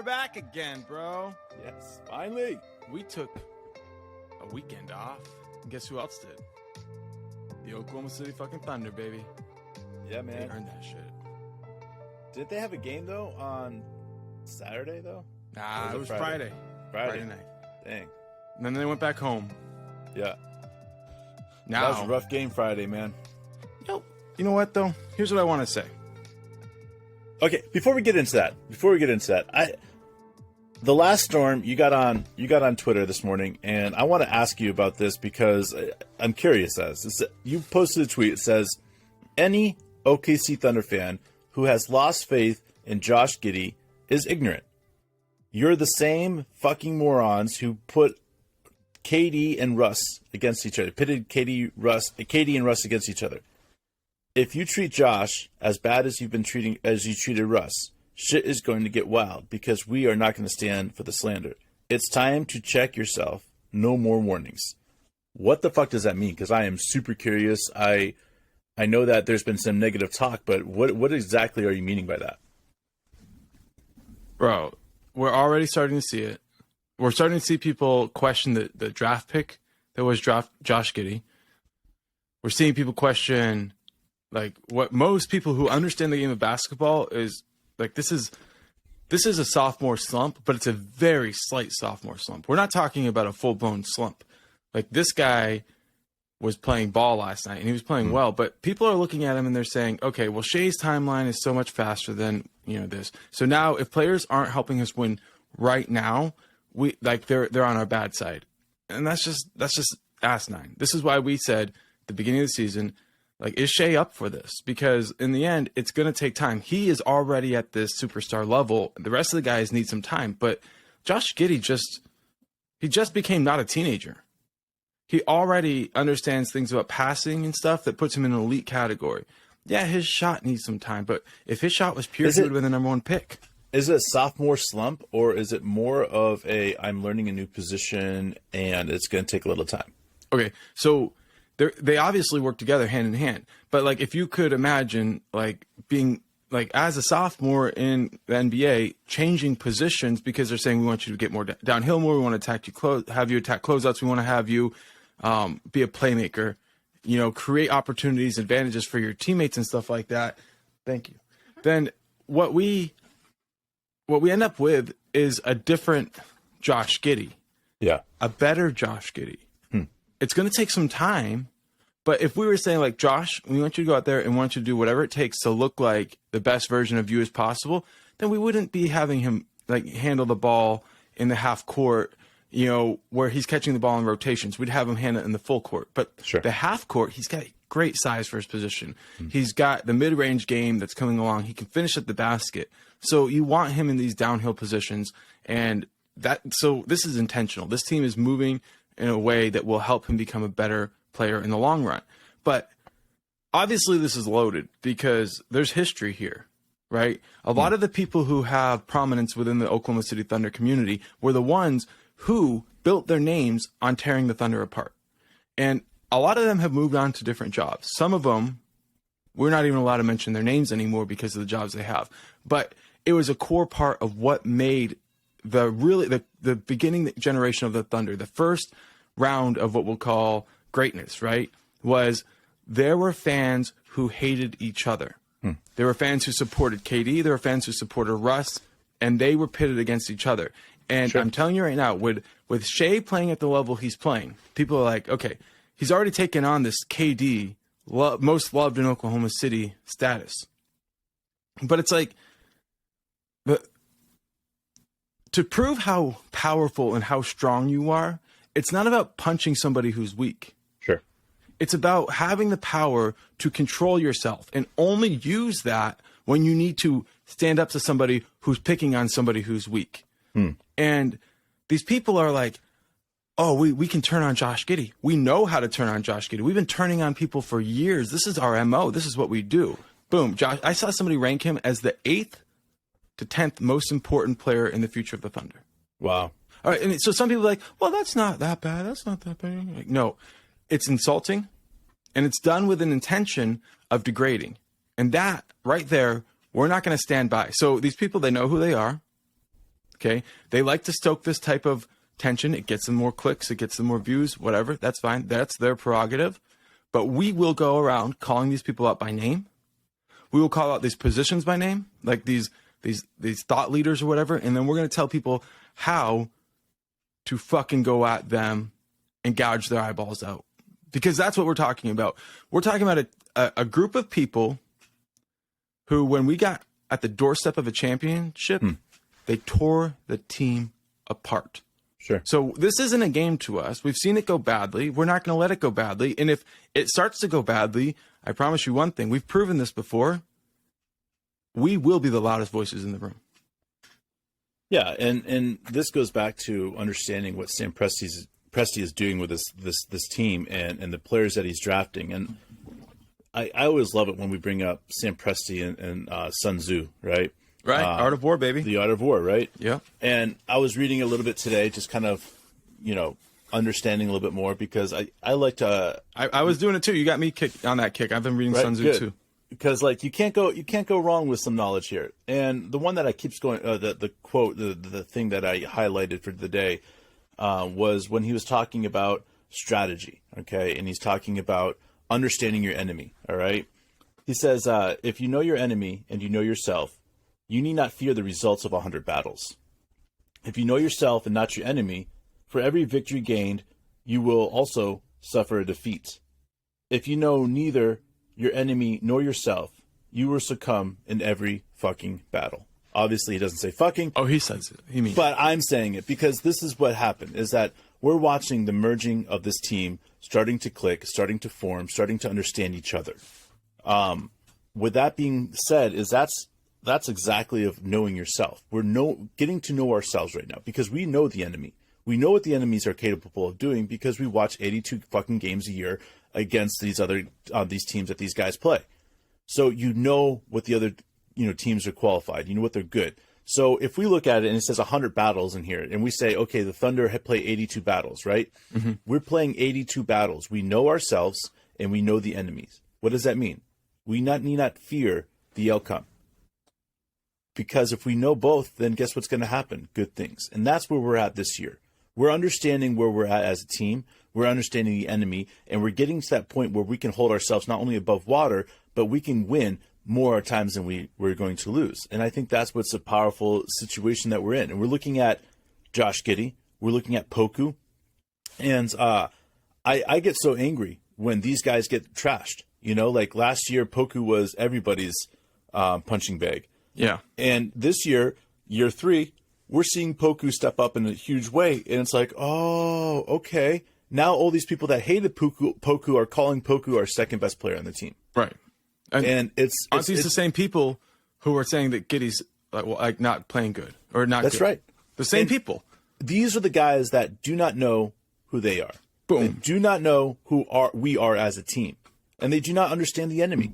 we're back again, bro. Yes, finally. We took a weekend off. And guess who else did? The Oklahoma City fucking Thunder, baby. Yeah, man. They earned that shit. Did they have a game, though, on Saturday, though? Nah, it was Friday. Friday night. Dang. And then they went back home. Yeah. Now, That was a rough game Friday, man. You know what, though? Here's what I want to say. Okay, before we get into that, the last storm you got on Twitter this morning, and I want to ask you about this because I'm curious. You posted a tweet. It says, "Any OKC Thunder fan who has lost faith in Josh Giddey is ignorant. You're the same fucking morons who put KD and Russ against each other, pitted KD and Russ against each other. If you treat Josh as bad as you treated Russ, shit is going to get wild because we are not going to stand for the slander. It's time to check yourself. No more warnings." What the fuck does that mean? Because I am super curious. I know that there's been some negative talk, but what exactly are you meaning by that? Bro, we're already starting to see it. We're starting to see people question the draft pick that was Josh Giddey. We're seeing people question, like, what most people who understand the game of basketball is, like, this is a sophomore slump, but it's a very slight sophomore slump. We're not talking about a full-blown slump. Like, this guy was playing ball last night, and he was playing well, but people are looking at him and they're saying, okay, well, Shea's timeline is so much faster than, this. So now if players aren't helping us win right now, they're on our bad side. And that's just asinine. This is why we said at the beginning of the season, like, is Shea up for this? Because in the end, it's going to take time. He is already at this superstar level. The rest of the guys need some time. But Josh Giddey just became not a teenager. He already understands things about passing and stuff that puts him in an elite category. Yeah, his shot needs some time. But if his shot was pure, he would have been the number one pick. Is it a sophomore slump, or is it more of I'm learning a new position and it's going to take a little time? Okay, so they obviously work together hand in hand. But, like, if you could imagine, like, being, like, as a sophomore in the NBA, changing positions because they're saying we want you to get more downhill more, we want to have you attack closeouts, we want to have you be a playmaker, create opportunities, advantages for your teammates and stuff like that. Thank you. Then what we end up with is a different Josh Giddey. Yeah. A better Josh Giddey. It's going to take some time, but if we were saying, like, Josh, we want you to go out there and want you to do whatever it takes to look like the best version of you as possible, then we wouldn't be having him, like, handle the ball in the half court, where he's catching the ball in rotations. We'd have him handle it in the full court. But The half court, he's got great size for his position. He's got the mid-range game that's coming along. He can finish at the basket. So you want him in these downhill positions, so this is intentional. This team is moving in a way that will help him become a better player in the long run. But obviously this is loaded because there's history here, right? A lot of the people who have prominence within the Oklahoma City Thunder community were the ones who built their names on tearing the Thunder apart. And a lot of them have moved on to different jobs. Some of them, we're not even allowed to mention their names anymore because of the jobs they have. But it was a core part of what made the beginning generation of the Thunder, the first round of what we'll call greatness, right? Was there were fans who hated each other. There were fans who supported KD. There were fans who supported Russ, and they were pitted against each other. And I'm telling you right now, with Shea playing at the level he's playing, people are like, okay, he's already taken on this KD, most loved in Oklahoma City status. But it's like, to prove how powerful and how strong you are, it's not about punching somebody who's weak. Sure. It's about having the power to control yourself and only use that when you need to stand up to somebody who's picking on somebody who's weak. And these people are like, oh, we can turn on Josh Giddey. We know how to turn on Josh Giddey. We've been turning on people for years. This is our MO. This is what we do. Boom. Josh, I saw somebody rank him as the 8th to 10th most important player in the future of the Thunder. Wow. All right. And so some people are like, well, that's not that bad. That's not that bad. Like, no, it's insulting, and it's done with an intention of degrading. And that right there, we're not going to stand by. So these people, they know who they are. Okay, they like to stoke this type of tension. It gets them more clicks, it gets them more views, whatever. That's fine. That's their prerogative. But we will go around calling these people out by name. We will call out these positions by name, like these thought leaders or whatever, and then we're going to tell people how to fucking go at them and gouge their eyeballs out. Because that's what we're talking about. We're talking about a group of people who, when we got at the doorstep of a championship, they tore the team apart. Sure. So this isn't a game to us. We've seen it go badly. We're not going to let it go badly. And if it starts to go badly, I promise you one thing. We've proven this before. We will be the loudest voices in the room. Yeah, and this goes back to understanding what Sam Presti is doing with this team and the players that he's drafting. And I always love it when we bring up Sam Presti and Sun Tzu, right? Right, Art of War, baby. The Art of War, right? Yeah. And I was reading a little bit today, just kind of, understanding a little bit more, because I like to. I was doing it too. You got me on that kick. I've been reading Sun Tzu too. Because you can't go wrong with some knowledge here. And the one that I keeps going, the quote, the thing that I highlighted for the day, was when he was talking about strategy. Okay, and he's talking about understanding your enemy. All right, he says, if you know your enemy and you know yourself, you need not fear the results of 100 battles. If you know yourself and not your enemy, for every victory gained, you will also suffer a defeat. If you know neither your enemy nor yourself, you will succumb in every fucking battle. Obviously, he doesn't say fucking. Oh, he says it. He means. But I'm saying it because this is what happened, is that we're watching the merging of this team starting to click, starting to form, starting to understand each other. With that being said, that's exactly of knowing yourself. We're getting to know ourselves right now because we know the enemy. We know what the enemies are capable of doing because we watch 82 fucking games a year against these other these teams that these guys play. So you know what the other teams are qualified. You know what they're good. So if we look at it and it says 100 battles in here, and we say, okay, the Thunder have played 82 battles, right? Mm-hmm. We're playing 82 battles. We know ourselves and we know the enemies. What does that mean? We need not fear the outcome. Because if we know both, then guess what's going to happen? Good things. And that's where we're at this year. We're understanding where we're at as a team. We're understanding the enemy. And we're getting to that point where we can hold ourselves not only above water, but we can win more times than we're going to lose. And I think that's what's a powerful situation that we're in. And we're looking at Josh Giddey. We're looking at Poku. And I get so angry when these guys get trashed. Like last year, Poku was everybody's punching bag. Yeah. And this year 3, we're seeing Poku step up in a huge way. And it's like, oh, okay. Now all these people that hated Poku are calling Poku our second best player on the team. Right. And it's the same people who are saying that Giddy's not playing good or not That's good. right. The same people. These are the guys that do not know who they are. Boom. They do not know we are as a team. And they do not understand the enemy.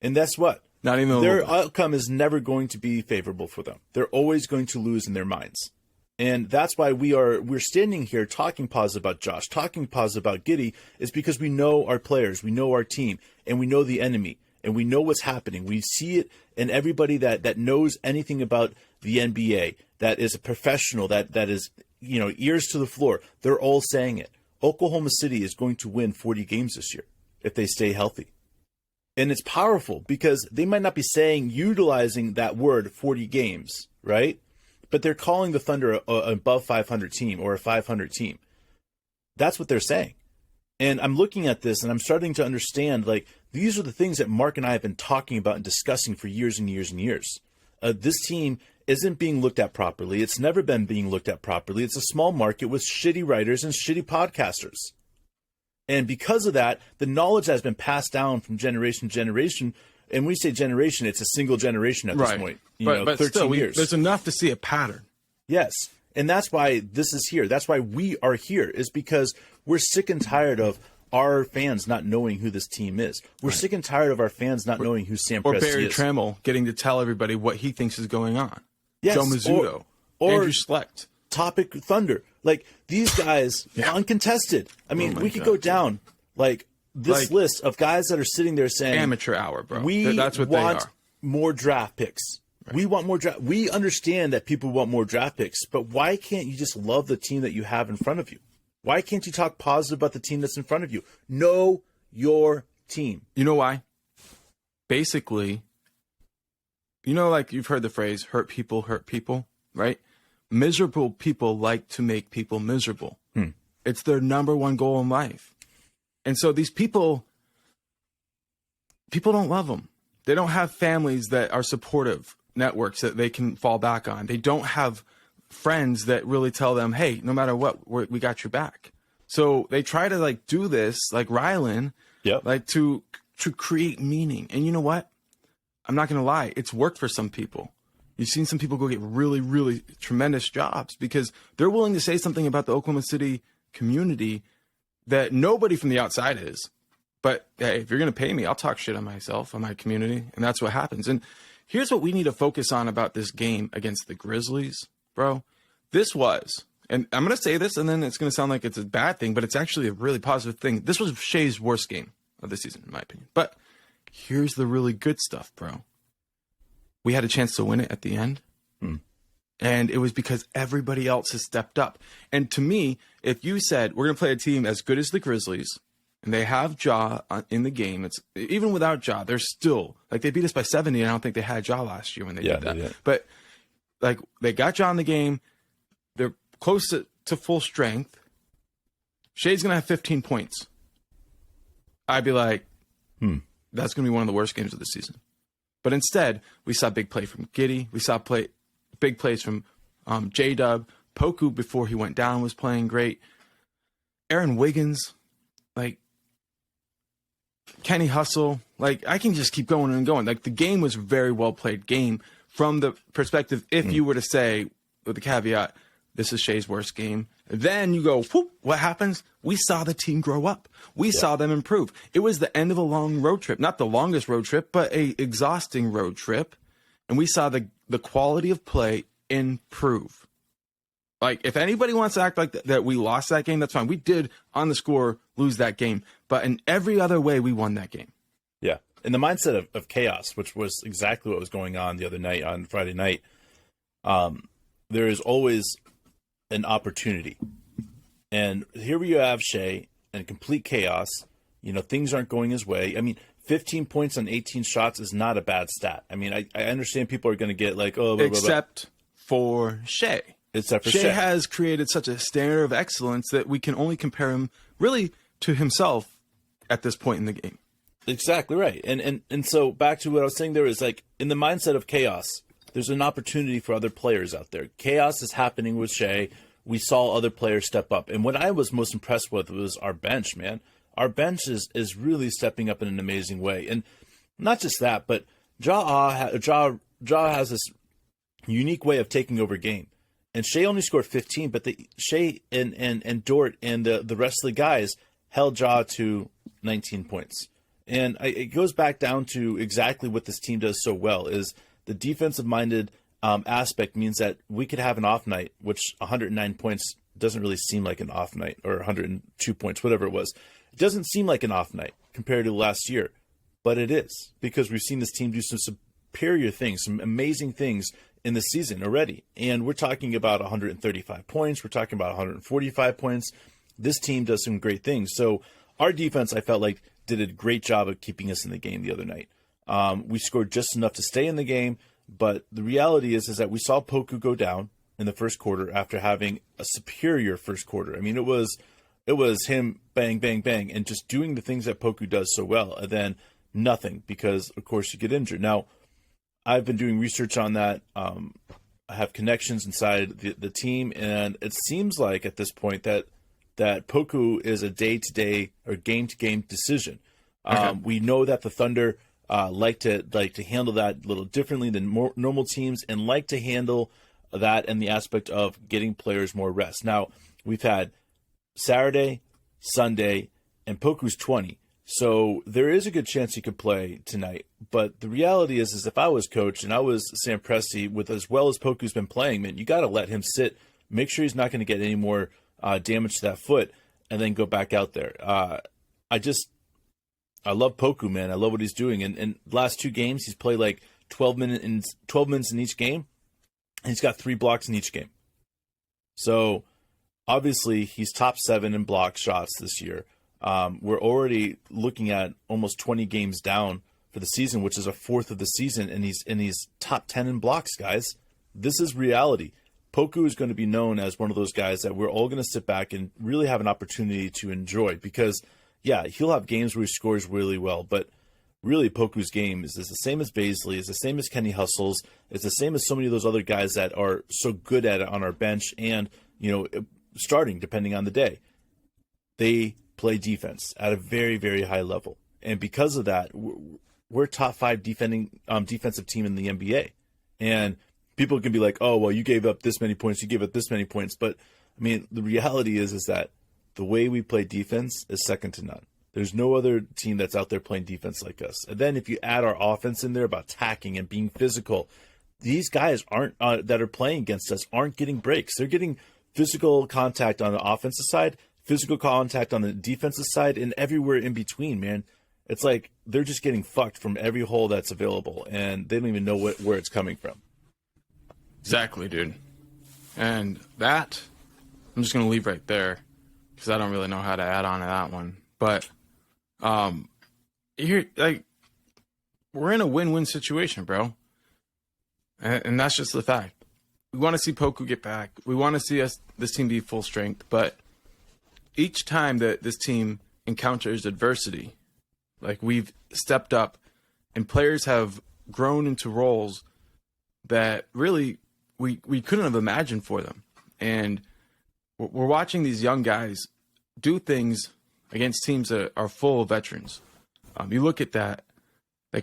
And that's what? Not even their outcome is never going to be favorable for them. They're always going to lose in their minds. And that's why we're standing here talking positive about Josh, talking positive about Giddy, is because we know our players, we know our team, and we know the enemy, and we know what's happening. We see it in everybody that knows anything about the NBA, that is a professional, that is, ears to the floor. They're all saying it. Oklahoma City is going to win 40 games this year if they stay healthy. And it's powerful because they might not be utilizing that word 40 games, right? But they're calling the Thunder a above 500 team or a 500 team. That's what they're saying. And I'm looking at this and I'm starting to understand, these are the things that Mark and I have been talking about and discussing for years and years and years. This team isn't being looked at properly. It's never been being looked at properly. It's a small market with shitty writers and shitty podcasters. And because of that, the knowledge has been passed down from generation to generation. And when we say generation, it's a single generation at this point. But 13 still, years. There's enough to see a pattern. Yes. And that's why this is here. That's why we are here, is because we're sick and tired of our fans not knowing who this team is. We're sick and tired of our fans not knowing who Sam Presti is. Or Barry Trammell getting to tell everybody what he thinks is going on. Yes. Joe Mazzuto. Or Andrew Schlecht. Topic Thunder. These guys, uncontested. I mean, we could go down, this list of guys that are sitting there saying... Amateur hour, bro. We That's what want they are. more draft picks. We want more draft. We understand that people want more draft picks, but why can't you just love the team that you have in front of you? Why can't you talk positive about the team that's in front of you? Know your team. You know why? Basically, like you've heard the phrase, hurt people, right? Miserable people like to make people miserable. It's their number one goal in life. And so these people don't love them. They don't have families that are supportive networks that they can fall back on. They don't have friends that really tell them, hey, no matter what, we got your back. So they try to do this like Rylan, to create meaning. And you know what? I'm not going to lie. It's worked for some people. You've seen some people go get really, really tremendous jobs because they're willing to say something about the Oklahoma City community that nobody from the outside is. But hey, if you're going to pay me, I'll talk shit on myself, on my community. And that's what happens. And here's what we need to focus on about this game against the Grizzlies, bro. This was, and I'm going to say this, and then it's going to sound like it's a bad thing, but it's actually a really positive thing. This was Shea's worst game of the season, in my opinion. But here's the really good stuff, bro. We had a chance to win it at the end. And it was because everybody else has stepped up. And to me, if you said, we're going to play a team as good as the Grizzlies, and they have Ja in the game, it's even without Ja, they're still, they beat us by 70, and I don't think they had Ja last year when they did that. They did. But, they got Ja in the game. They're close to full strength. Shea's going to have 15 points. I'd be like, that's going to be one of the worst games of the season. But instead, we saw big play from Giddy. We saw big plays from J-Dub. Poku, before he went down, was playing great. Aaron Wiggins, Kenny Hustle. I can just keep going and going. The game was a very well played game from the perspective, if you were to say, with the caveat, this is Shea's worst game. Then you go, whoop, what happens? We saw the team grow up. We saw them improve. It was the end of a long road trip. Not the longest road trip, but a exhausting road trip. And we saw the quality of play improve. If anybody wants to act like that we lost that game, that's fine. We did, on the score, lose that game. But in every other way, we won that game. Yeah. In the mindset of chaos, which was exactly what was going on the other night, on Friday night, there is always an opportunity. And here we have Shea in complete chaos. Things aren't going his way. 15 points on 18 shots is not a bad stat. I understand people are going to get blah, blah, blah. Except for Shea. Shea has created such a standard of excellence that we can only compare him really to himself at this point in the game. Exactly right. And so back to what I was saying there is in the mindset of chaos, there's an opportunity for other players out there. Chaos is happening with Shea. We saw other players step up. And what I was most impressed with was our bench, man. Our bench is really stepping up in an amazing way. And not just that, but Ja has this unique way of taking over game. And Shea only scored 15, but Shea and Dort and the rest of the guys held Ja to 19 points. And it goes back down to exactly what this team does so well is the defensive-minded aspect means that we could have an off night, which 109 points doesn't really seem like an off night, or 102 points, whatever it was. It doesn't seem like an off night compared to last year, but it is, because we've seen this team do some superior things, some amazing things in the season already. And we're talking about 135 points. We're talking about 145 points. This team does some great things. So our defense, I felt like, did a great job of keeping us in the game the other night. We scored just enough to stay in the game, but the reality is that we saw Poku go down in the first quarter after having a superior first quarter. It was him bang, bang, bang, and just doing the things that Poku does so well, and then nothing, because, of course, you get injured. Now, I've been doing research on that. I have connections inside the team, and it seems like at this point that Poku is a day-to-day or game-to-game decision. Okay. We know that the Thunder like to handle that a little differently than more normal teams, and like to handle that in the aspect of getting players more rest. Now, we've had Saturday, Sunday, and Poku's 20. So there is a good chance he could play tonight. But the reality is if I was coach and I was Sam Presti, with as well as Poku's been playing, man, you got to let him sit, make sure he's not going to get any more damage to that foot, and then go back out there. I love Poku, man. I love what he's doing. And last two games, he's played like 12 minutes in each game, and he's got 3 blocks in each game. So obviously he's top 7 in block shots this year. We're already looking at almost 20 games down for the season, which is a fourth of the season, and he's top 10 in blocks, guys. This is reality. Poku is going to be known as one of those guys that we're all going to sit back and really have an opportunity to enjoy, because, yeah, he'll have games where he scores really well, but really Poku's game is the same as Bazley, is the same as Kenny Hustle's, it's the same as so many of those other guys that are so good at it on our bench and, starting depending on the day. They play defense at a very, very high level. And because of that, we're top 5 defensive team in the NBA. And people can be like, oh, well, you gave up this many points, you gave up this many points. But, I mean, the reality is that the way we play defense is second to none. There's no other team that's out there playing defense like us. And then if you add our offense in there about attacking and being physical, these guys that are playing against us aren't getting breaks. They're getting physical contact on the offensive side, physical contact on the defensive side, and everywhere in between, man. It's like they're just getting fucked from every hole that's available, and they don't even know where it's coming from. Exactly, dude. And that, I'm just going to leave right there because I don't really know how to add on to that one. But here, like, we're in a win-win situation, bro. And that's just the fact. We want to see Poku get back. We want to see this team be full strength. But each time that this team encounters adversity, like, we've stepped up and players have grown into roles that really we couldn't have imagined for them. And we're watching these young guys do things against teams that are full of veterans. You look at that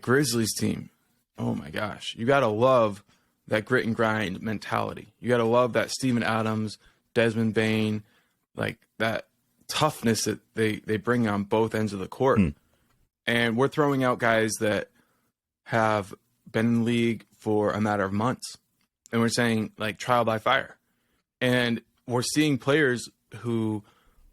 Grizzlies team. Oh my gosh. You got to love that grit and grind mentality. You got to love that Steven Adams, Desmond Bain, like that toughness that they bring on both ends of the court. And we're throwing out guys that have been in the league for a matter of months. And we're saying, like, trial by fire. And we're seeing players who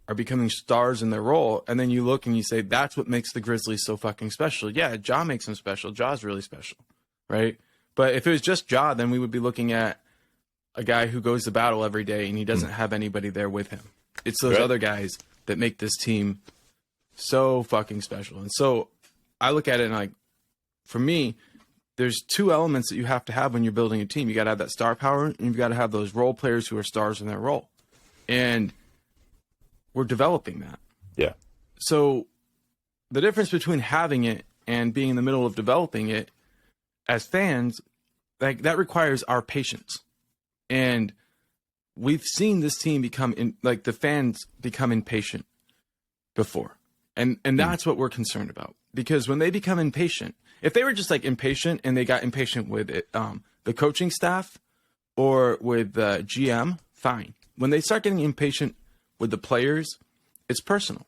are becoming stars in their role. And then you look and you say, that's what makes the Grizzlies so fucking special. Yeah, Ja makes them special. Ja's really special, right? But if it was just Ja, then we would be looking at a guy who goes to battle every day and he doesn't have anybody there with him. It's those other guys that make this team so fucking special. And so I look at it and, like, for me, there's 2 elements that you have to have when you're building a team. You got to have that star power, and you've got to have those role players who are stars in their role. And we're developing that. Yeah. So the difference between having it and being in the middle of developing it, as fans, like, that requires our patience. And we've seen this team the fans become impatient before. And that's what we're concerned about. Because when they become impatient, if they were just, like, impatient and they got impatient with it, the coaching staff or with the GM, fine. When they start getting impatient with the players, it's personal.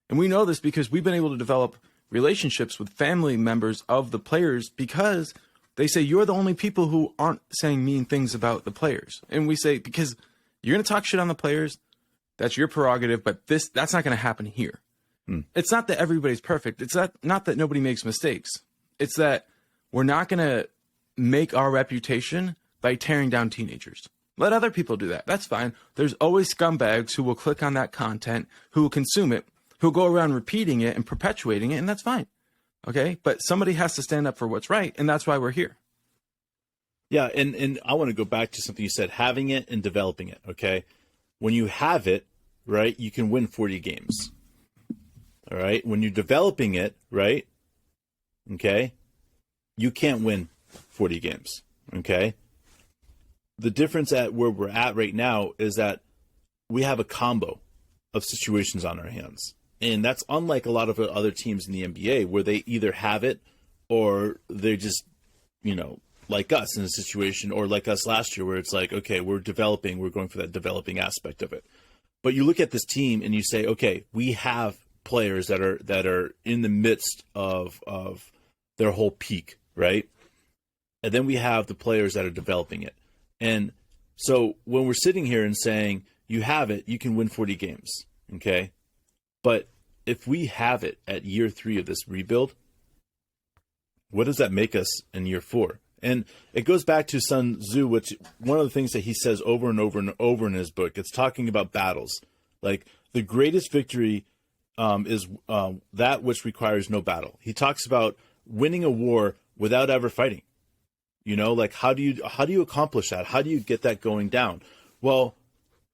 And we know this because we've been able to develop relationships with family members of the players because they say, you're the only people who aren't saying mean things about the players. And we say, because you're going to talk shit on the players, that's your prerogative, but that's not going to happen here. It's not that everybody's perfect. It's not that nobody makes mistakes. It's that we're not going to make our reputation by tearing down teenagers. Let other people do that. That's fine. There's always scumbags who will click on that content, who will consume it, who will go around repeating it and perpetuating it, and that's fine. Okay? But somebody has to stand up for what's right, and that's why we're here. Yeah, and I want to go back to something you said, having it and developing it, okay? When you have it, right, you can win 40 games. All right? When you're developing it, right, okay, you can't win 40 games, okay? The difference at where we're at right now is that we have a combo of situations on our hands. And that's unlike a lot of other teams in the NBA where they either have it or they're just, like us in a situation, or like us last year where it's like, okay, we're developing, we're going for that developing aspect of it. But you look at this team and you say, okay, we have players that are in the midst of their whole peak, right? And then we have the players that are developing it. And so when we're sitting here and saying, you have it, you can win 40 games, okay? But if we have it at year 3 of this rebuild, what does that make us in year 4? And it goes back to Sun Tzu, which one of the things that he says over and over and over in his book, it's talking about battles. Like the greatest victory is that which requires no battle. He talks about winning a war without ever fighting. You know, like how do you accomplish that? How do you get that going down? Well,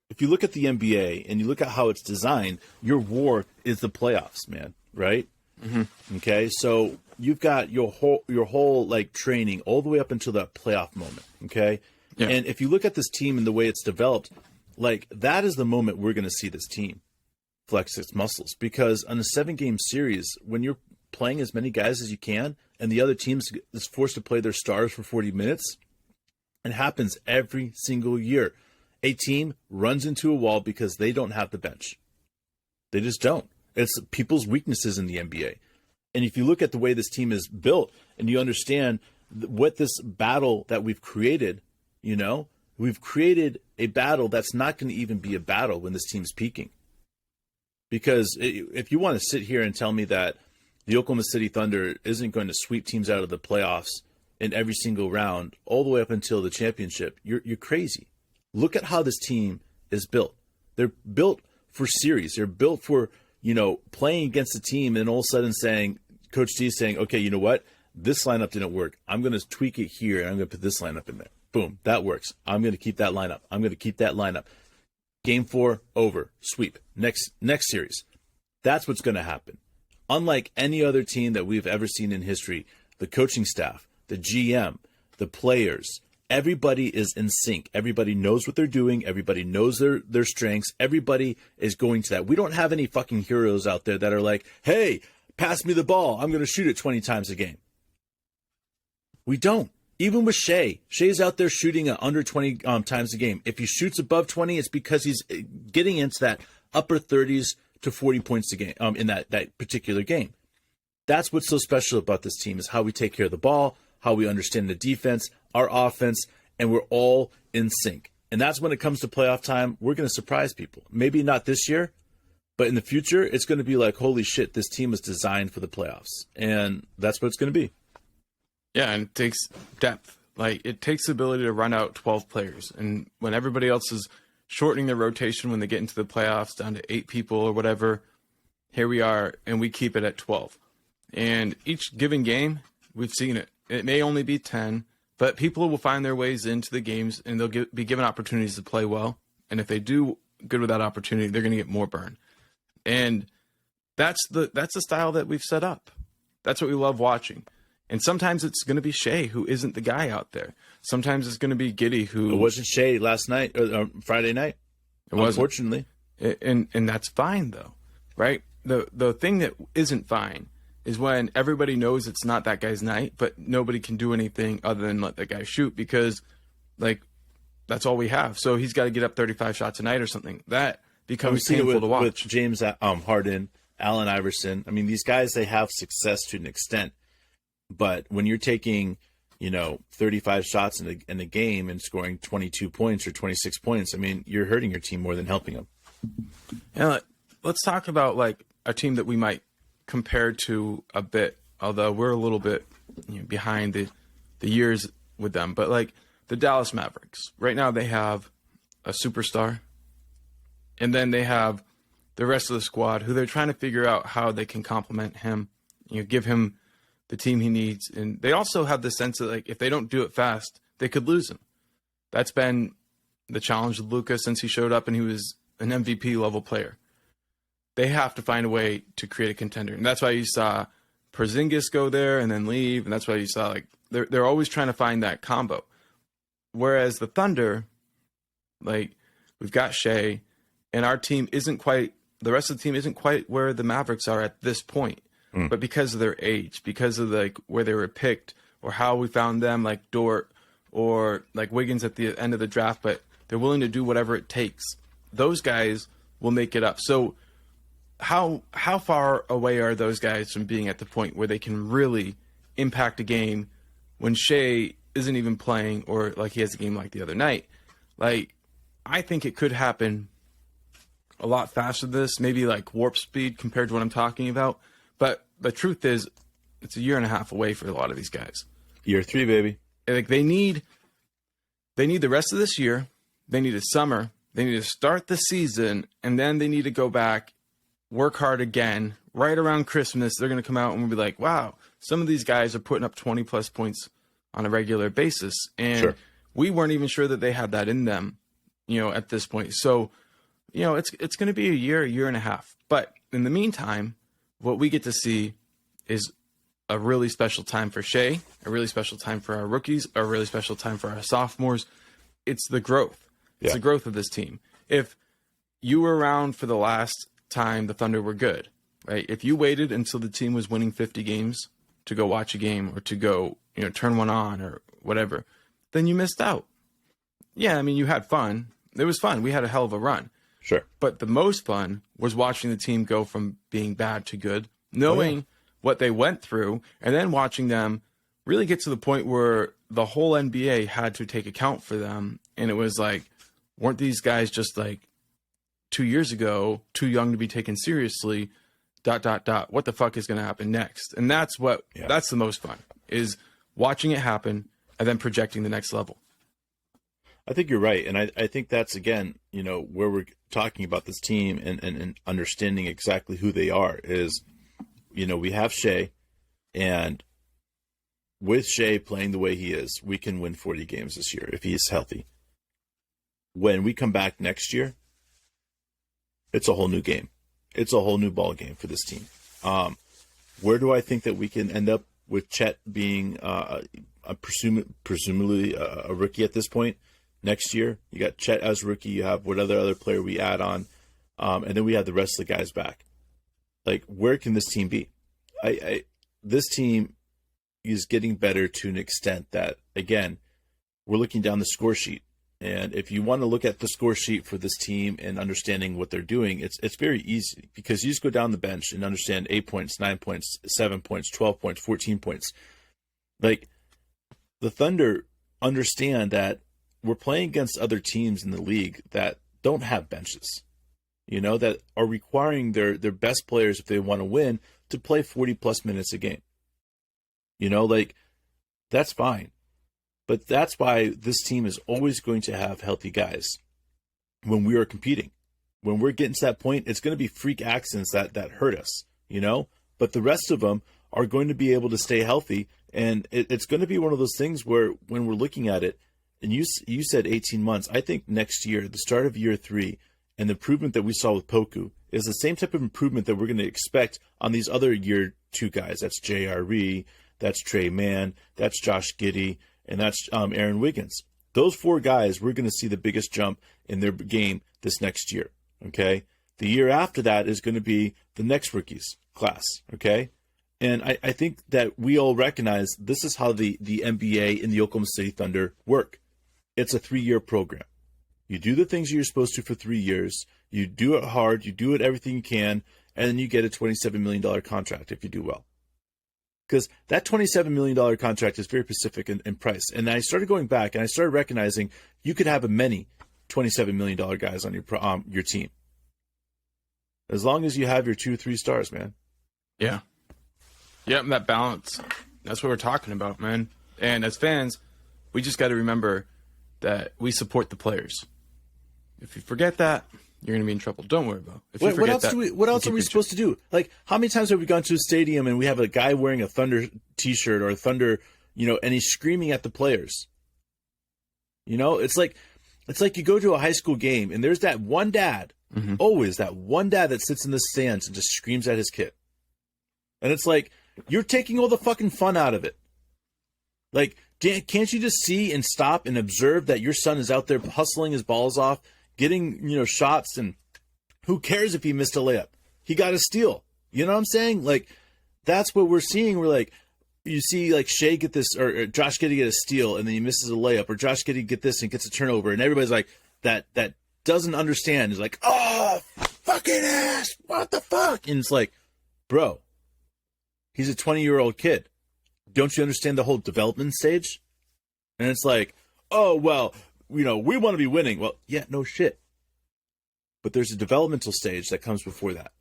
if you look at the NBA and you look at how it's designed, your war is the playoffs, man, right? Mm-hmm. Okay, so you've got your whole like training all the way up until that playoff moment. Okay, yeah. And if you look at this team and the way it's developed, like that is the moment we're going to see this team flex its muscles, because on a 7-game series, when you're playing as many guys as you can, and the other team is forced to play their stars for 40 minutes, it happens every single year. A team runs into a wall because they don't have the bench. They just don't. It's people's weaknesses in the NBA. And if you look at the way this team is built and you understand what this battle that we've created, you know, we've created a battle that's not going to even be a battle when this team's peaking. Because if you want to sit here and tell me that the Oklahoma City Thunder isn't going to sweep teams out of the playoffs in every single round all the way up until the championship, you're crazy. Look at how this team is built. They're built for series. They're built for, you know, playing against a team and all of a sudden saying, Coach D saying, okay, you know what? This lineup didn't work. I'm going to tweak it here and I'm going to put this lineup in there. Boom, that works. I'm going to keep that lineup. I'm going to keep that lineup. Game 4, over, sweep. Next series. That's what's going to happen. Unlike any other team that we've ever seen in history, the coaching staff, the GM, the players, everybody is in sync. Everybody knows what they're doing. Everybody knows their strengths. Everybody is going to that. We don't have any fucking heroes out there that are like, hey, pass me the ball. I'm going to shoot it 20 times a game. We don't. Even with Shea. Shea's out there shooting at under 20 times a game. If he shoots above 20, it's because he's getting into that upper 30s to 40 points a game in that particular game. That's what's so special about this team, is how we take care of the ball, how we understand the defense, our offense, and we're all in sync. And that's when it comes to playoff time, we're going to surprise people. Maybe not this year, but in the future, it's going to be like, holy shit, this team was designed for the playoffs. And that's what it's going to be. Yeah, and it takes depth. Like, it takes the ability to run out 12 players. And when everybody else is shortening their rotation when they get into the playoffs down to 8 people or whatever, here we are, and we keep it at 12. And each given game, we've seen it. It may only be 10, but people will find their ways into the games, and they'll be given opportunities to play well. And if they do good with that opportunity, they're going to get more burn. And that's the style that we've set up. That's what we love watching. And sometimes it's going to be Shea, who isn't the guy out there. Sometimes it's going to be Giddy, who... It wasn't Shea last night, or Friday night. It wasn't. Unfortunately. And that's fine, though, right? The thing that isn't fine is when everybody knows it's not that guy's night, but nobody can do anything other than let that guy shoot because, like, that's all we have. So he's got to get up 35 shots a night or something. That becomes painful to watch. With James Harden, Allen Iverson. I mean, these guys, they have success to an extent. But when you're taking, 35 shots in a game and scoring 22 points or 26 points, I mean, you're hurting your team more than helping them. Yeah, let's talk about, like, a team that we might compare to a bit, although we're a little bit behind the years with them. But, like, the Dallas Mavericks. Right now they have a superstar, and then they have the rest of the squad who they're trying to figure out how they can complement him, give him the team he needs. And they also have the sense that, like, if they don't do it fast, they could lose him. That's been the challenge with Luka since he showed up and he was an MVP level player. They have to find a way to create a contender. And that's why you saw Porzingis go there and then leave. And that's why you saw, like, they're always trying to find that combo. Whereas the Thunder, like, we've got Shea, and our team isn't quite, the rest of the team isn't quite where the Mavericks are at this point. But because of their age, because of, like, where they were picked or how we found them, like Dort or like Wiggins at the end of the draft, but they're willing to do whatever it takes. Those guys will make it up. So how far away are those guys from being at the point where they can really impact a game when Shea isn't even playing, or like he has a game like the other night? Like, I think it could happen a lot faster than this, maybe like warp speed compared to what I'm talking about. But the truth is, it's a year and a half away for a lot of these guys. Year 3, baby. Like they need the rest of this year. They need a summer. They need to start the season, and then they need to go back, work hard again. Right around Christmas, they're going to come out and we'll be like, wow, some of these guys are putting up 20-plus points on a regular basis. And we weren't even sure that they had that in them, at this point. So, it's going to be a year and a half. But in the meantime, what we get to see is a really special time for Shea, a really special time for our rookies, a really special time for our sophomores. It's the growth. It's the growth of this team. If you were around for the last time the Thunder were good, right? If you waited until the team was winning 50 games to go watch a game or to go, turn one on or whatever, then you missed out. Yeah, I mean, you had fun. It was fun. We had a hell of a run. Sure. But the most fun was watching the team go from being bad to good, knowing what they went through, and then watching them really get to the point where the whole NBA had to take account for them. And it was like, weren't these guys just like 2 years ago, too young to be taken seriously, ... What the fuck is going to happen next? And that's that's the most fun, is watching it happen and then projecting the next level. I think you're right. And I think that's, again, where we're talking about this team and understanding exactly who they are is, we have Shea, and with Shea playing the way he is, we can win 40 games this year if he is healthy. When we come back next year, it's a whole new game. It's a whole new ball game for this team. Where do I think that we can end up with Chet being presumably a rookie at this point next year? You got Chet as rookie. You have what other player we add on, and then we have the rest of the guys back. Like, where can this team be? This team is getting better to an extent that, again, we're looking down the score sheet. And if you want to look at the score sheet for this team and understanding what they're doing, it's very easy, because you just go down the bench and understand 8 points, 9 points, 7 points, 12 points, 14 points. Like, the Thunder understand that we're playing against other teams in the league that don't have benches, that are requiring their best players, if they want to win, to play 40-plus minutes a game. That's fine. But that's why this team is always going to have healthy guys when we are competing. When we're getting to that point, it's going to be freak accidents that hurt us, But the rest of them are going to be able to stay healthy. And it's going to be one of those things where, when we're looking at it, and you said 18 months, I think next year, the start of year 3, and the improvement that we saw with Poku is the same type of improvement that we're going to expect on these other year 2 guys. That's J.R.E., that's Trey Mann, that's Josh Giddey, and that's Aaron Wiggins. Those 4 guys, we're going to see the biggest jump in their game this next year, okay? The year after that is going to be the next rookies class, okay? And I think that we all recognize this is how the NBA and the Oklahoma City Thunder work. It's a 3-year program. You do the things you're supposed to for 3 years. You do it hard. You do it everything you can. And then you get a $27 million contract if you do well. Because that $27 million contract is very specific in price. And I started going back, and I started recognizing you could have many $27 million guys on your team. As long as you have your 2 or 3 stars, man. Yeah. Yeah, that balance. That's what we're talking about, man. And as fans, we just got to remember that we support the players. If you forget that, you're going to be in trouble. Don't worry about it. What else are we supposed to do? Like, how many times have we gone to a stadium and we have a guy wearing a Thunder t-shirt or a Thunder, and he's screaming at the players? It's like you go to a high school game and there's that one dad, always that one dad that sits in the stands and just screams at his kid. And it's like, you're taking all the fucking fun out of it. Like, can't you just see and stop and observe that your son is out there hustling his balls off, getting, shots, and who cares if he missed a layup? He got a steal. You know what I'm saying? Like, that's what we're seeing. We're like, you see, like, Shea get this, or Josh Giddey get a steal, and then he misses a layup, or Josh Giddey get this and gets a turnover, and everybody's like, that doesn't understand is like, oh, fucking ass, what the fuck? And it's like, bro, he's a 20-year-old kid. Don't you understand the whole development stage? And it's like, oh, well, we want to be winning. Well, yeah, no shit. But there's a developmental stage that comes before that.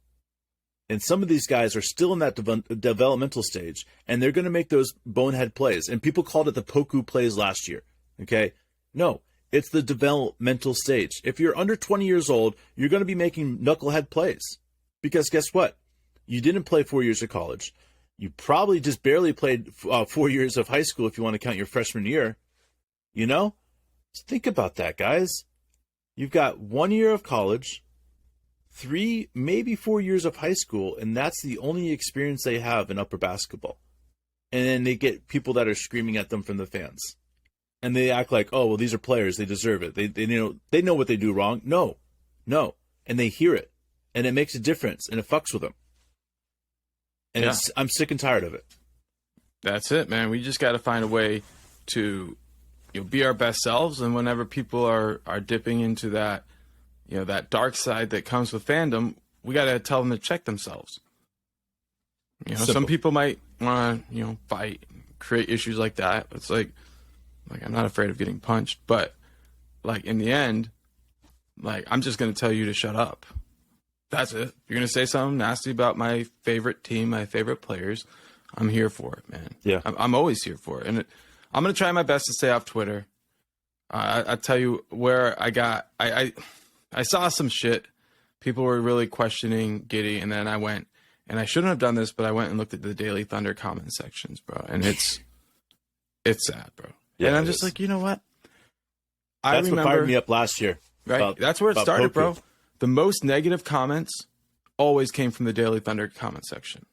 And some of these guys are still in that developmental stage, and they're going to make those bonehead plays. And people called it the Poku plays last year. Okay? No, it's the developmental stage. If you're under 20 years old, you're going to be making knucklehead plays. Because guess what? You didn't play 4 years of college. You probably just barely played 4 years of high school if you want to count your freshman year. You know? Just think about that, guys. You've got 1 year of college, 3, maybe 4 years of high school, and that's the only experience they have in upper basketball. And then they get people that are screaming at them from the fans. And they act like, oh, well, these are players. They deserve it. They know what they do wrong. No. And they hear it. And it makes a difference, and it fucks with them. And I'm sick and tired of it. That's it, man. We just got to find a way to be our best selves. And whenever people are dipping into that, that dark side that comes with fandom, we got to tell them to check themselves. Some people might want to, fight, create issues like that. It's like I'm not afraid of getting punched, but like in the end, like I'm just going to tell you to shut up. That's it. You're going to say something nasty about my favorite team, my favorite players. I'm here for it, man. Yeah. I'm always here for it. And I'm going to try my best to stay off Twitter. I tell you where I saw some shit. People were really questioning Giddy. And then I went, and I shouldn't have done this, but I went and looked at the Daily Thunder comment sections, bro. And it's sad, bro. Yeah, and I'm just like, you know what? That's what fired me up last year. Right. That's where it started, Poku. Bro. The most negative comments always came from the Daily Thunder comment section.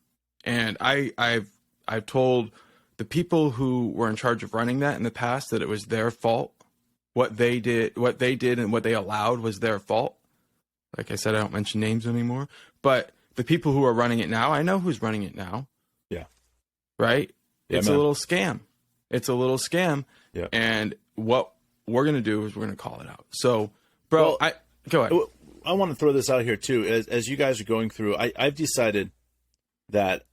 And I've told the people who were in charge of running that in the past that it was their fault. What they did and what they allowed was their fault. Like I said, I don't mention names anymore. But the people who are running it now, I know who's running it now. Yeah. Right? Yeah, it's a little scam. It's a little scam. Yeah. And what we're going to do is we're going to call it out. So, bro, go ahead. I want to throw this out here too. As you guys are going through, I've decided that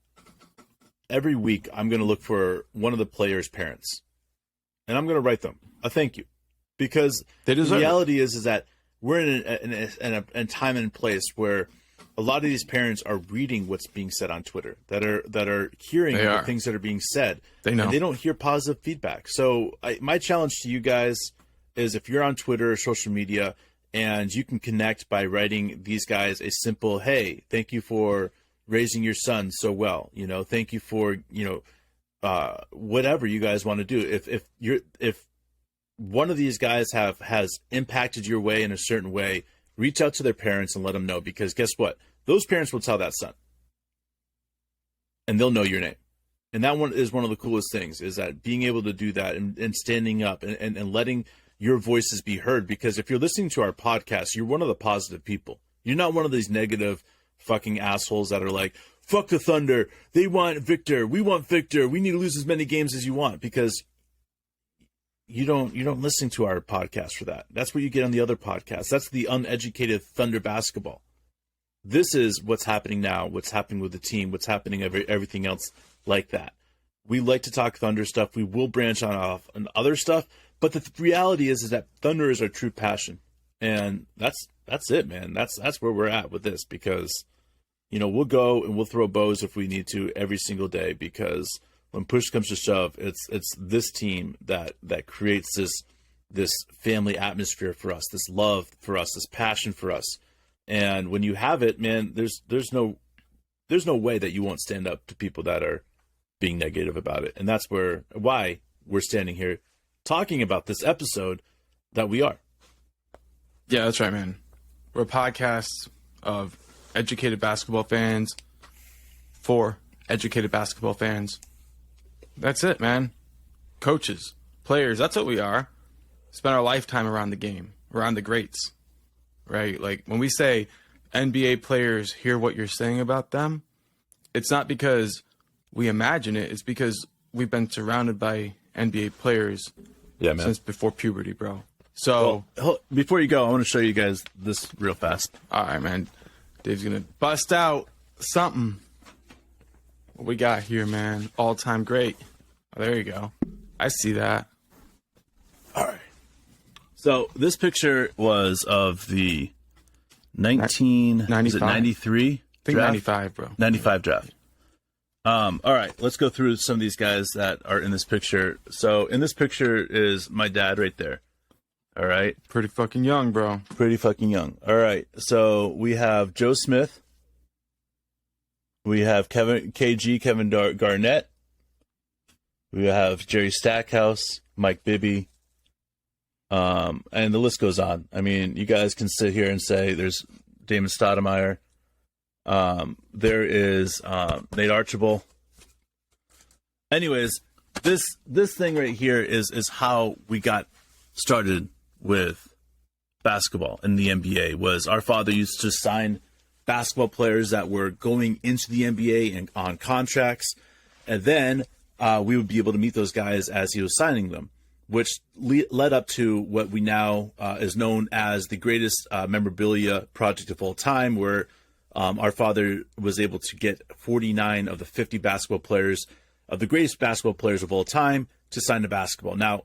every week I'm going to look for one of the players' parents, and I'm going to write them a thank you, because the reality is that we're in a time and place where a lot of these parents are reading what's being said on Twitter, that are hearing the things that are being said. They know, and they don't hear positive feedback. So my challenge to you guys is, if you're on Twitter or social media, and you can connect by writing these guys a simple, hey, thank you for raising your son so well. Thank you for, whatever you guys want to do. If one of these guys has impacted your way in a certain way, reach out to their parents and let them know, because guess what? Those parents will tell that son, and they'll know your name. And that one is one of the coolest things, is that being able to do that and standing up and letting your voices be heard. Because if you're listening to our podcast, you're one of the positive people. You're not one of these negative fucking assholes that are like, fuck the Thunder. They want Victor. We want Victor. We need to lose as many games as you want. Because you don't listen to our podcast for that. That's what you get on the other podcasts. That's the uneducated Thunder basketball. This is what's happening now, what's happening with the team, what's happening everything else like that. We like to talk Thunder stuff. We will branch off on other stuff. But the reality is that Thunder is our true passion, and that's it, man. That's where we're at with this, because we'll go and we'll throw bows if we need to every single day, because when push comes to shove, it's this team that creates this family atmosphere for us, this love for us, this passion for us. And when you have it, man, there's no way that you won't stand up to people that are being negative about it, and that's why we're standing here talking about this episode that we are. Yeah, that's right, man. We're a podcast of educated basketball fans for educated basketball fans. That's it, man. Coaches, players, that's what we are. Spend our lifetime around the game, around the greats, right? Like when we say NBA players hear what you're saying about them, it's not because we imagine it. It's because we've been surrounded by NBA players since before puberty, bro. So before you go, I want to show you guys this real fast. All right, man. Dave's going to bust out something. What we got here, man? All-time great. Oh, there you go. I see that. All right. So this picture was of the 93 think draft? 95, bro. 95 draft. All right, let's go through some of these guys that are in this picture. So in this picture is my dad right there. All right. Pretty fucking young, bro. Pretty fucking young. All right. So we have Joe Smith. We have Kevin Garnett. We have Jerry Stackhouse, Mike Bibby. And the list goes on. I mean, you guys can sit here and say there's Damon Stoudemire. There is Nate Archibald. Anyways, this thing right here is how we got started with basketball in the NBA. Was our father used to sign basketball players that were going into the NBA and on contracts, and then we would be able to meet those guys as he was signing them, which led up to what we now is known as the greatest memorabilia project of all time, where our father was able to get 49 of the 50 basketball players, of the greatest basketball players of all time, to sign the basketball. Now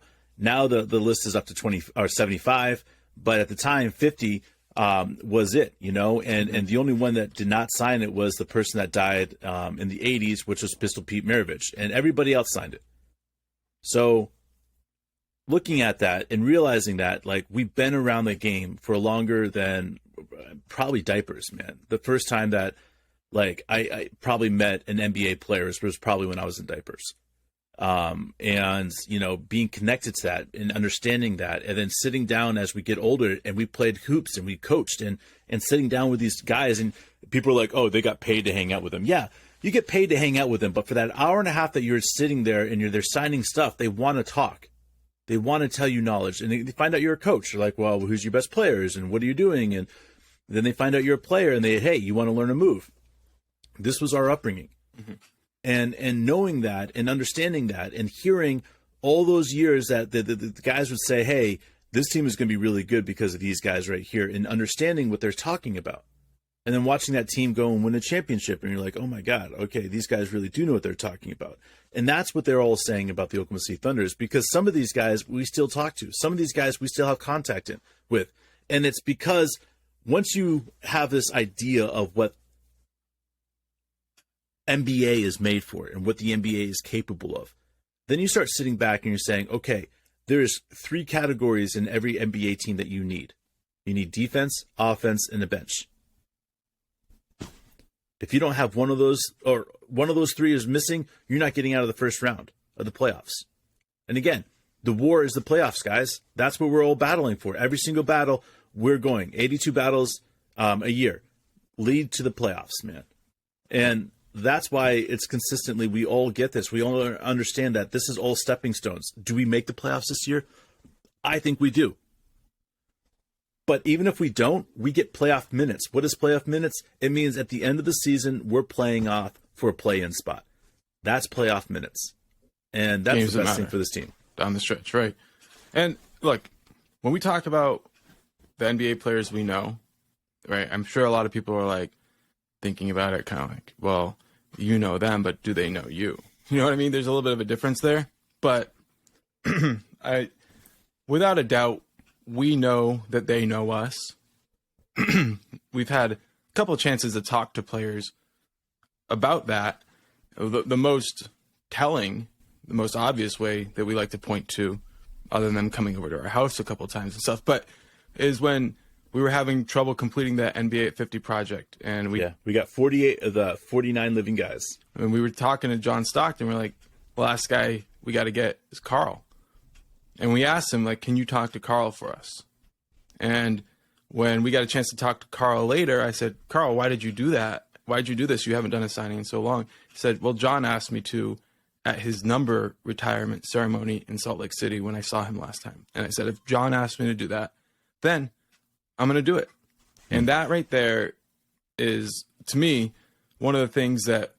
the list is up to 20 or 75, but at the time 50 was it, and the only one that did not sign it was the person that died in the 80s, which was Pistol Pete Maravich, and everybody else signed it. So looking at that and realizing that, like, we've been around the game for longer than probably diapers, man. The first time that, like, I probably met an NBA player was probably when I was in diapers. And, being connected to that and understanding that, and then sitting down as we get older and we played hoops and we coached and sitting down with these guys, and people are like, oh, they got paid to hang out with them. Yeah, you get paid to hang out with them. But for that hour and a half that you're sitting there and they're signing stuff, they want to talk. They want to tell you knowledge, and they find out you're a coach. They're like, well, who's your best players and what are you doing? And then they find out you're a player and hey, you want to learn a move. This was our upbringing. Mm-hmm. And knowing that and understanding that and hearing all those years that the guys would say, hey, this team is going to be really good because of these guys right here, and understanding what they're talking about. And then watching that team go and win a championship, and you're like, oh my God, okay, these guys really do know what they're talking about. And that's what they're all saying about the Oklahoma City Thunder, because some of these guys we still talk to. Some of these guys we still have contact with. And it's because once you have this idea of what NBA is made for and what the NBA is capable of, then you start sitting back and you're saying, okay, there's 3 categories in every NBA team that you need. You need defense, offense, and a bench. If you don't have one of those, or one of those 3 is missing, you're not getting out of the first round of the playoffs. And again, the war is the playoffs, guys. That's what we're all battling for. Every single battle we're going, 82 battles a year, lead to the playoffs, man. And that's why it's consistently, we all get this. We all understand that this is all stepping stones. Do we make the playoffs this year? I think we do. But even if we don't, we get playoff minutes. What is playoff minutes? It means at the end of the season, we're playing off for a play-in spot. That's playoff minutes. And that's the best thing for this team. Down the stretch, right? And look, when we talk about the NBA players we know, right, I'm sure a lot of people are like thinking about it kind of like, well, you know them, but do they know you? You know what I mean? There's a little bit of a difference there. But without a doubt, we know that they know us. We've had a couple of chances to talk to players about that. The most telling, the most obvious way that we like to point to, other than them coming over to our house a couple of times and stuff, but is when we were having trouble completing that NBA at 50 project. And we got 48 of the 49 living guys. And we were talking to John Stockton. We're like, the last guy we got to get is Carl. And we asked him, like, can you talk to Carl for us? And when we got a chance to talk to Carl later, I said, Carl, why did you do that? Why did you do this? You haven't done a signing in so long. He said, well, John asked me to at his number retirement ceremony in Salt Lake City when I saw him last time. And I said, if John asked me to do that, then I'm going to do it. And that right there is, to me, one of the things that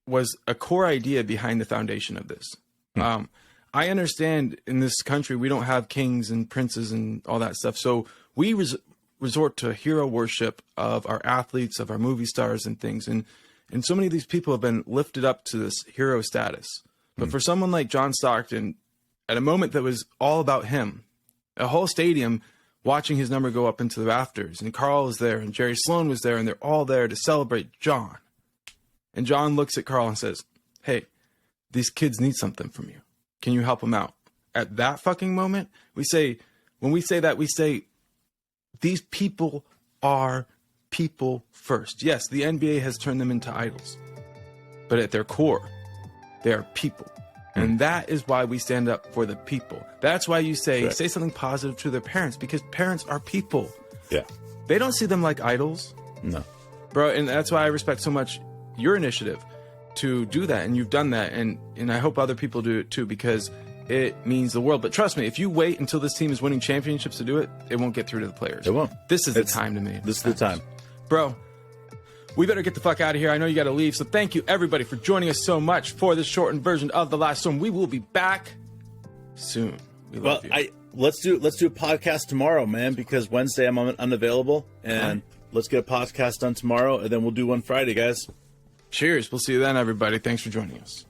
was a core idea behind the foundation of this. I understand in this country, we don't have kings and princes and all that stuff. So we resort to hero worship of our athletes, of our movie stars and things. And so many of these people have been lifted up to this hero status. But for someone like John Stockton, at a moment that was all about him, a whole stadium watching his number go up into the rafters. And Carl was there, and Jerry Sloan was there, and they're all there to celebrate John. And John looks at Carl and says, hey, these kids need something from you. Can you help them out? At that fucking moment, when we say that, we say, these people are people first. Yes, the NBA has turned them into idols. But at their core, they are people. And that is why we stand up for the people. That's why you say something positive to their parents, because parents are people. Yeah. They don't see them like idols. No. Bro, and that's why I respect so much your initiative to do that. And you've done that. And I hope other people do it too, because it means the world. But trust me, if you wait until this team is winning championships to do it, it won't get through to the players. It won't. This is the time to me. This is the time. Bro, we better get the fuck out of here. I know you got to leave. So thank you, everybody, for joining us so much for this shortened version of The Last Storm. We will be back soon. We love you. Let's do a podcast tomorrow, man, because Wednesday I'm unavailable. And let's get a podcast done tomorrow, and then we'll do one Friday, guys. Cheers. We'll see you then, everybody. Thanks for joining us.